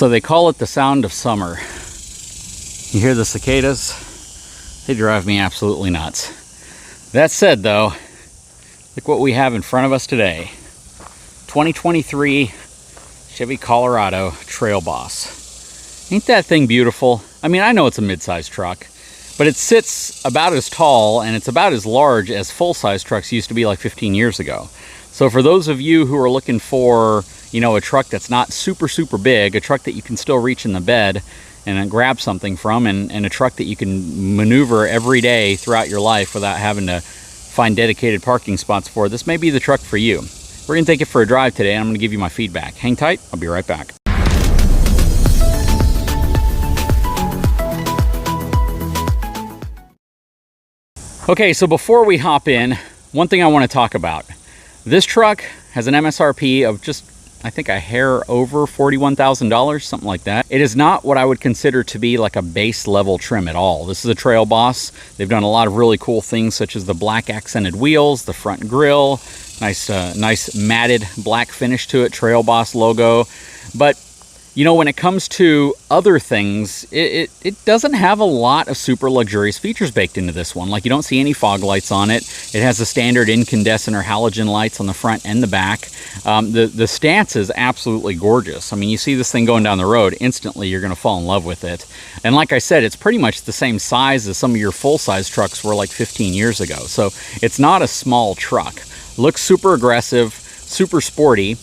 So they call it the sound of summer. You hear the cicadas? They drive me absolutely nuts. That said though, look what we have in front of us today. 2023 Chevy Colorado Trail Boss. Ain't that thing beautiful? I mean, I know it's a mid-size truck, but it sits about as tall and it's about as large as full-size trucks used to be like 15 years ago. So for those of you who are looking for, you know, a truck that's not super big, a truck that you can still reach in the bed and then grab something from, and a truck that you can maneuver every day throughout your life without having to find dedicated parking spots for, this may be the truck for you. We're going to take it for a drive today, and I'm going to give you my feedback. Hang tight, I'll be right back. Okay, so before we hop in, one thing I want to talk about. This truck has an MSRP of just, I think, a hair over $41,000, something like that. It is not what I would consider to be like a base level trim at all. This is a Trail Boss. They've done a lot of really cool things, such as the black accented wheels, the front grille, nice matted black finish to it, Trail Boss logo. But you know, when it comes to other things, it doesn't have a lot of super luxurious features baked into this one. Like, you don't see any fog lights on it. It has the standard incandescent or halogen lights on the front and the back. The stance is absolutely gorgeous. I mean, you see this thing going down the road, instantly you're going to fall in love with it. And like I said, it's pretty much the same size as some of your full-size trucks were like 15 years ago. So it's not a small truck. Looks super aggressive, super sporty.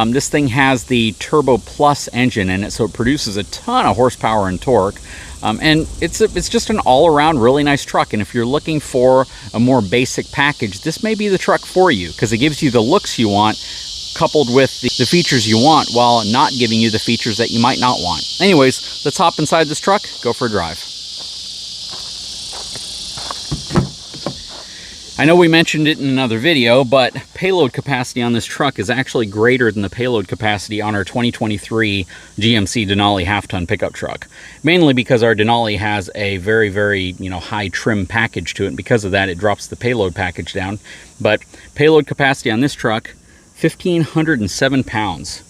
This thing has the Turbo Plus engine in it, so it produces a ton of horsepower and torque. And it's just an all-around really nice truck. And if you're looking for a more basic package, this may be the truck for you, because it gives you the looks you want, coupled with the features you want, while not giving you the features that you might not want. Anyways, let's hop inside this truck, go for a drive. I know we mentioned it in another video, but payload capacity on this truck is actually greater than the payload capacity on our 2023 GMC Denali half-ton pickup truck. Mainly because our Denali has a very, you know, high trim package to it, and because of that, it drops the payload package down. But payload capacity on this truck, 1,507 pounds,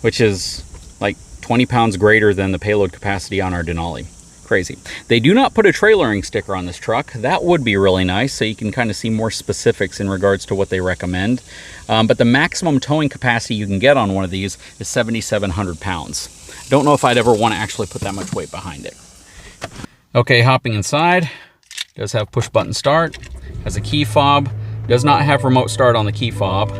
which is like 20 pounds greater than the payload capacity on our Denali. Crazy. They do not put a trailering sticker on this truck. That would be really nice, so you can kind of see more specifics in regards to what they recommend. But the maximum towing capacity you can get on one of these is 7,700 pounds. Don't know if I'd ever want to actually put that much weight behind it. Okay, hopping inside. Does have push button start. Has a key fob. Does not have remote start on the key fob.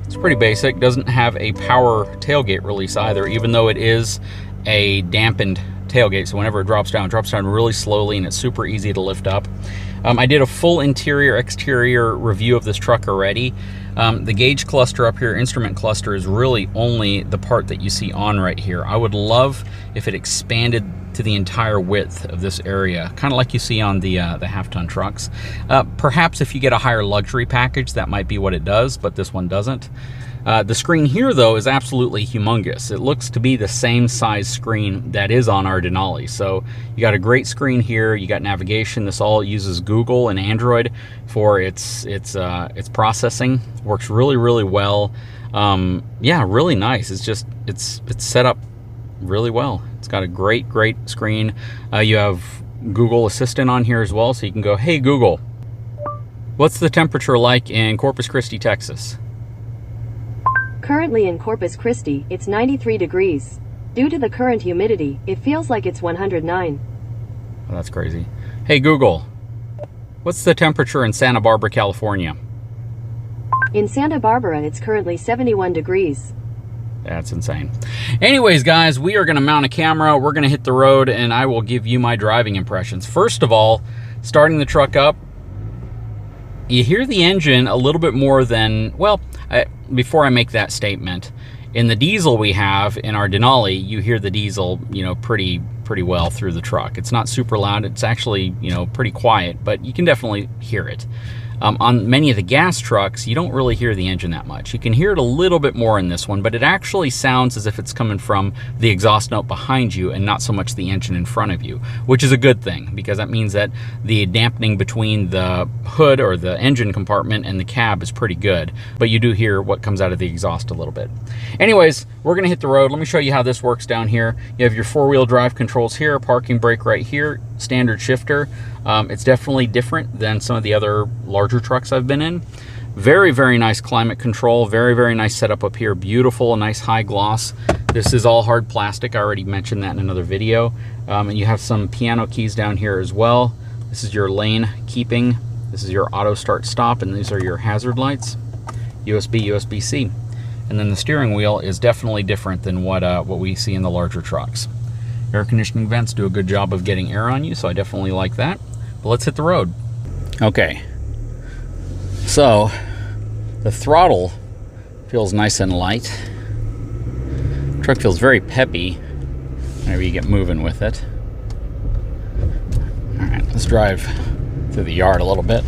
It's pretty basic. Doesn't have a power tailgate release either, even though it is a dampened tailgate, so whenever it drops down really slowly, and it's super easy to lift up. I did a full interior exterior review of this truck already. The gauge cluster up here, instrument cluster, is really only the part that you see on right here. I would love if it expanded to the entire width of this area, kind of like you see on the half-ton trucks. Perhaps if you get a higher luxury package, that might be what it does, but this one doesn't. The screen here, though, is absolutely humongous. It looks to be the same size screen that is on our Denali. So you got a great screen here. You got navigation. This all uses Google and Android for its processing. Works really well. Yeah, really nice. It's set up really well. It's got a great screen. You have Google Assistant on here as well, so you can go, "Hey Google, what's the temperature like in Corpus Christi, Texas?" Currently in Corpus Christi, it's 93 degrees. Due to the current humidity, it feels like it's 109. Oh, that's crazy. "Hey Google, what's the temperature in Santa Barbara, California?" In Santa Barbara, it's currently 71 degrees. That's insane. Anyways, guys, we are going to mount a camera. We're going to hit the road, and I will give you my driving impressions. First of all, starting the truck up, you hear the engine a little bit more than, well, before I make that statement, in the diesel we have in our Denali, you hear the diesel, you know, pretty pretty well through the truck. It's not super loud. It's actually, you know, pretty quiet, but you can definitely hear it. On many of the gas trucks, you don't really hear the engine that much. You can hear it a little bit more in this one, but it actually sounds as if it's coming from the exhaust note behind you and not so much the engine in front of you, which is a good thing, because that means that the dampening between the hood or the engine compartment and the cab is pretty good, but you do hear what comes out of the exhaust a little bit. Anyways, we're gonna hit the road. Let me show you how this works down here. You have your four-wheel drive controls here, parking brake right here, standard shifter. It's definitely different than some of the other larger trucks I've been in. Very, very nice climate control. Very, very nice setup up here. Beautiful, a nice high gloss. This is all hard plastic. I already mentioned that in another video. And you have some piano keys down here as well. This is your lane keeping. This is your auto start stop, and these are your hazard lights. USB, USB-C. And then the steering wheel is definitely different than what we see in the larger trucks. Air conditioning vents do a good job of getting air on you, so I definitely like that. But let's hit the road. Okay, so the throttle feels nice and light. The truck feels very peppy whenever you get moving with it. All right, let's drive through the yard a little bit.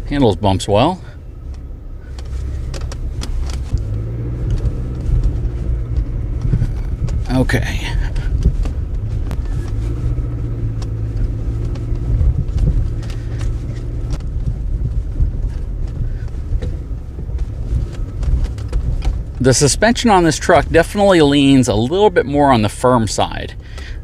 Handles bumps well. Okay. The suspension on this truck definitely leans a little bit more on the firm side.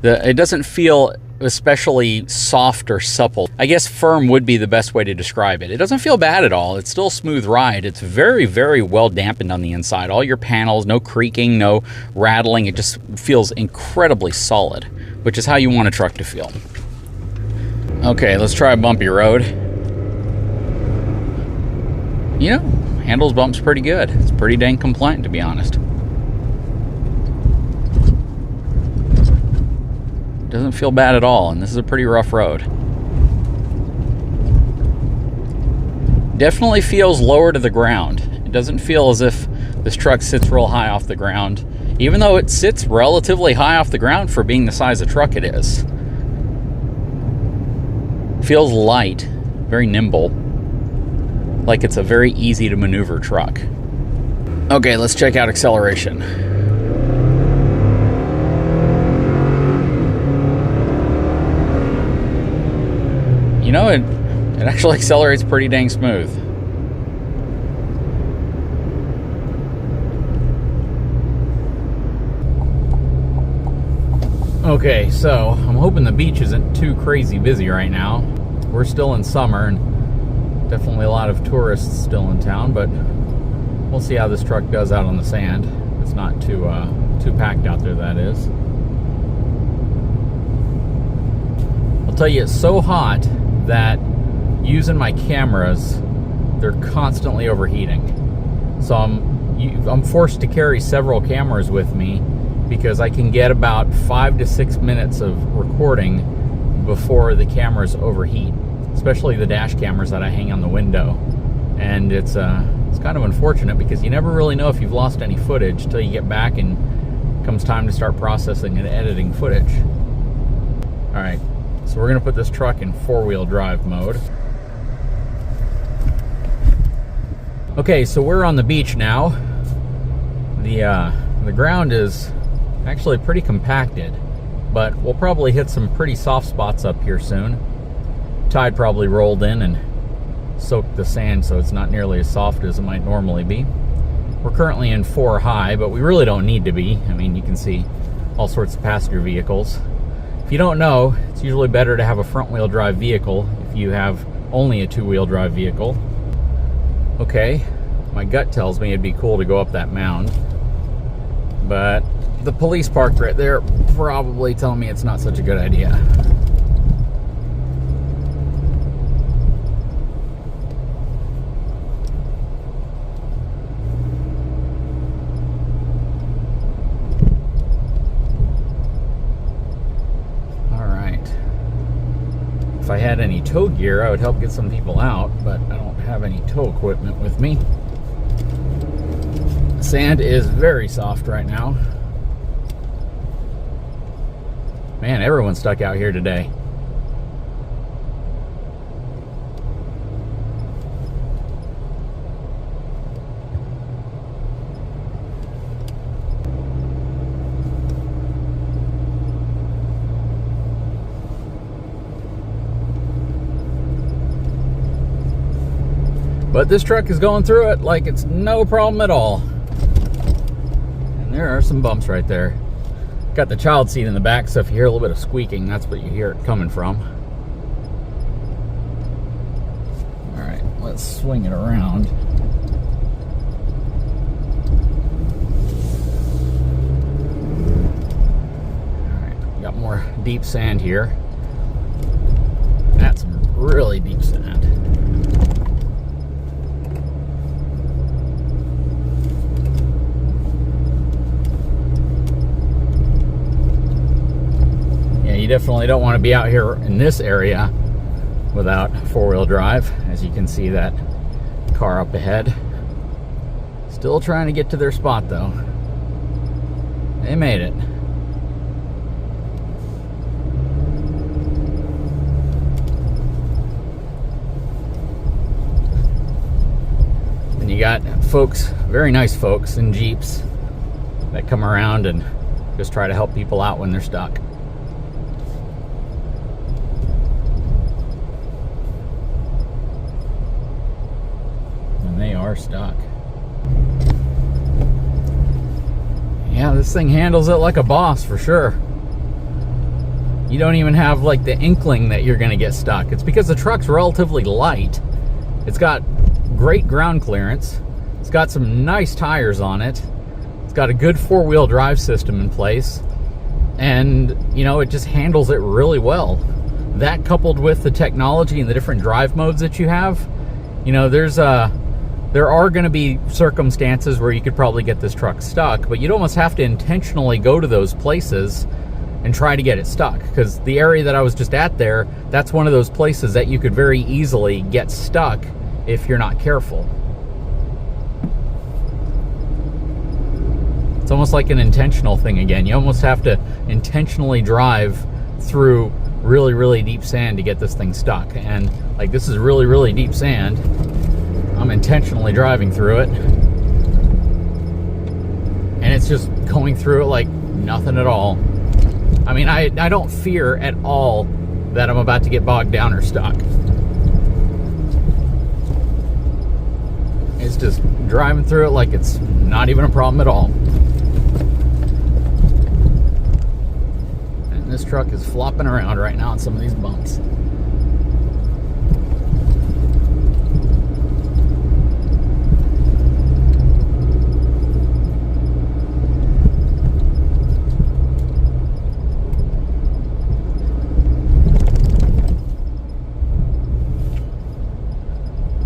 It doesn't feel especially soft or supple. I guess firm would be the best way to describe it. It doesn't feel bad at all. It's still a smooth ride. It's very, very well dampened on the inside. All your panels, no creaking, no rattling. It just feels incredibly solid, which is how you want a truck to feel. Okay, let's try a bumpy road. You know, handles bumps pretty good. It's pretty dang compliant, to be honest. Doesn't feel bad at all, and this is a pretty rough road. Definitely feels lower to the ground. It doesn't feel as if this truck sits real high off the ground, even though it sits relatively high off the ground for being the size of truck it is. Feels light, very nimble, like it's a very easy to maneuver truck. Okay, let's check out acceleration. You know, it actually accelerates pretty dang smooth. Okay, so I'm hoping the beach isn't too crazy busy right now. We're still in summer and definitely a lot of tourists still in town, but we'll see how this truck does out on the sand. It's not too packed out there, that is. I'll tell you, it's so hot that using my cameras, they're constantly overheating. So I'm forced to carry several cameras with me because I can get about 5 to 6 minutes of recording before the cameras overheat, especially the dash cameras that I hang on the window. And it's kind of unfortunate because you never really know if you've lost any footage till you get back and it comes time to start processing and editing footage. All right. So we're gonna put this truck in four-wheel drive mode. Okay, so we're on the beach now. The ground is actually pretty compacted, but we'll probably hit some pretty soft spots up here soon. Tide probably rolled in and soaked the sand, so it's not nearly as soft as it might normally be. We're currently in 4 high, but we really don't need to be. I mean, you can see all sorts of passenger vehicles. If you don't know, it's usually better to have a front-wheel drive vehicle if you have only a two-wheel drive vehicle. Okay, my gut tells me it'd be cool to go up that mound, but the police parked right there probably telling me it's not such a good idea. If I had any tow gear, I would help get some people out, but I don't have any tow equipment with me. The sand is very soft right now. Man, everyone's stuck out here today. But this truck is going through it like it's no problem at all. And there are some bumps right there. Got the child seat in the back, so if you hear a little bit of squeaking, that's what you hear it coming from. All right, let's swing it around. All right, got more deep sand here. That's some really deep sand. You definitely don't want to be out here in this area without four-wheel drive. As you can see, that car up ahead. Still trying to get to their spot though. They made it. And you got folks, very nice folks in Jeeps that come around and just try to help people out when they're stuck. They are stuck. Yeah, this thing handles it like a boss for sure. You don't even have like the inkling that you're gonna get stuck. It's because the truck's relatively light. It's got great ground clearance. It's got some nice tires on it. It's got a good four-wheel drive system in place. And, you know, it just handles it really well. That coupled with the technology and the different drive modes that you have, you know, there are going to be circumstances where you could probably get this truck stuck, but you'd almost have to intentionally go to those places and try to get it stuck, because the area that I was just at there, that's one of those places that you could very easily get stuck if you're not careful. It's almost like an intentional thing again. You almost have to intentionally drive through really, really deep sand to get this thing stuck. And like, this is really, really deep sand. I'm intentionally driving through it, and it's just going through it like nothing at all. I mean, I don't fear at all that I'm about to get bogged down or stuck. It's just driving through it like it's not even a problem at all. And this truck is flopping around right now on some of these bumps.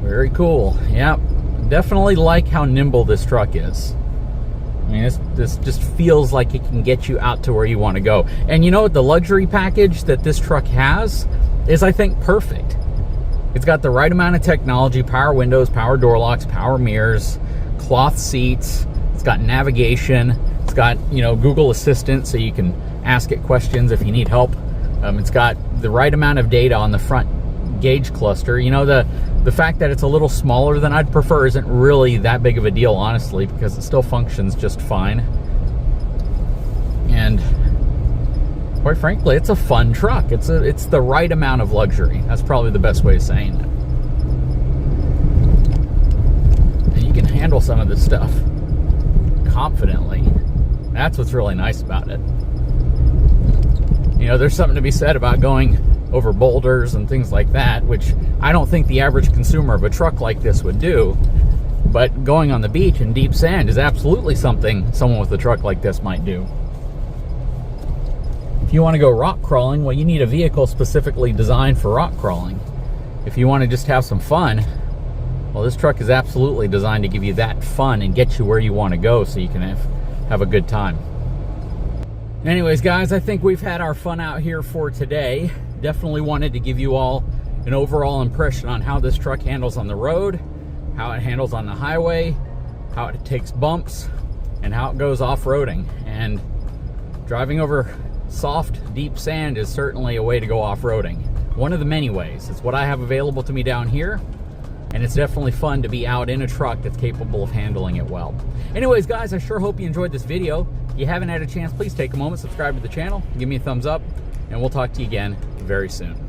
Very cool. Yep, definitely like how nimble this truck is. I mean, this just feels like it can get you out to where you want to go. And you know what? The luxury package that this truck has is, I think, perfect. It's got the right amount of technology: power windows, power door locks, power mirrors, cloth seats. It's got navigation. It's got, you know, Google Assistant, so you can ask it questions if you need help. It's got the right amount of data on the front gauge cluster. You know, the fact that it's a little smaller than I'd prefer isn't really that big of a deal, honestly, because it still functions just fine. And quite frankly, it's a fun truck. It's the right amount of luxury. That's probably the best way of saying it. And you can handle some of this stuff confidently. That's what's really nice about it. You know, there's something to be said about going over boulders and things like that, which I don't think the average consumer of a truck like this would do. But going on the beach in deep sand is absolutely something someone with a truck like this might do. If you want to go rock crawling, well, you need a vehicle specifically designed for rock crawling. If you want to just have some fun, well, this truck is absolutely designed to give you that fun and get you where you want to go so you can have a good time. Anyways, guys, I think we've had our fun out here for today. Definitely wanted to give you all an overall impression on how this truck handles on the road, how it handles on the highway, how it takes bumps, and how it goes off-roading. And driving over soft, deep sand is certainly a way to go off-roading. One of the many ways. It's what I have available to me down here, and it's definitely fun to be out in a truck that's capable of handling it well. Anyways, guys, I sure hope you enjoyed this video. If you haven't had a chance, please take a moment, subscribe to the channel, give me a thumbs up, and we'll talk to you again very soon.